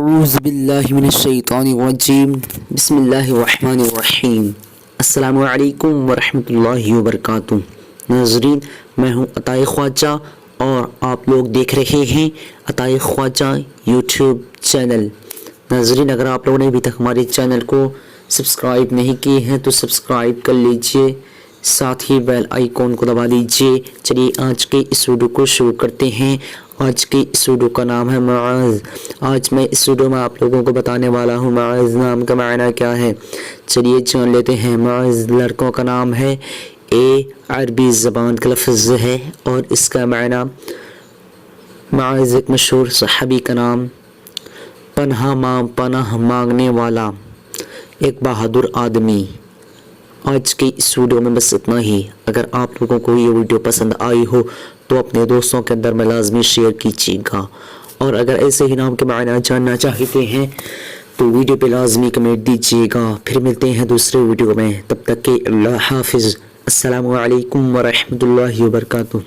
اعوذ باللہ من الشیطان الرجیم بسم اللہ الرحمن الرحیم السلام علیکم ورحمۃ اللہ وبرکاتہ۔ ناظرین، میں ہوں عطائے خواجہ اور آپ لوگ دیکھ رہے ہیں عطائے خواجہ یوٹیوب چینل۔ ناظرین، اگر آپ لوگوں نے ابھی تک ہمارے چینل کو سبسکرائب نہیں کیے ہیں تو سبسکرائب کر لیجئے، ساتھ ہی بیل آئیکن کو دبا دیجئے۔ چلیے آج کے اس ویڈیو کو شروع کرتے ہیں۔ آج کی اس ویڈیو کا نام ہے معاذ۔ آج میں اس ویڈیو میں آپ لوگوں کو بتانے والا ہوں معاذ نام کا معنی کیا ہے۔ چلیے جان لیتے ہیں۔ معاذ لڑکوں کا نام ہے، عربی زبان کا لفظ ہے اور اس کا معنی معاذ ایک مشہور صحابی کا نام، پناہ مانگنے والا، ایک بہادر آدمی۔ آج کی اس ویڈیو میں بس اتنا ہی۔ اگر آپ لوگوں کو یہ ویڈیو پسند آئی ہو تو اپنے دوستوں کے اندر میں لازمی شیئر کیجیے گا، اور اگر ایسے ہی نام کے معنی جاننا چاہتے ہیں تو ویڈیو پہ لازمی کمنٹ دیجیے گا۔ پھر ملتے ہیں دوسرے ویڈیو میں، تب تک کہ اللہ حافظ۔ السلام علیکم ورحمۃ اللہ وبرکاتہ۔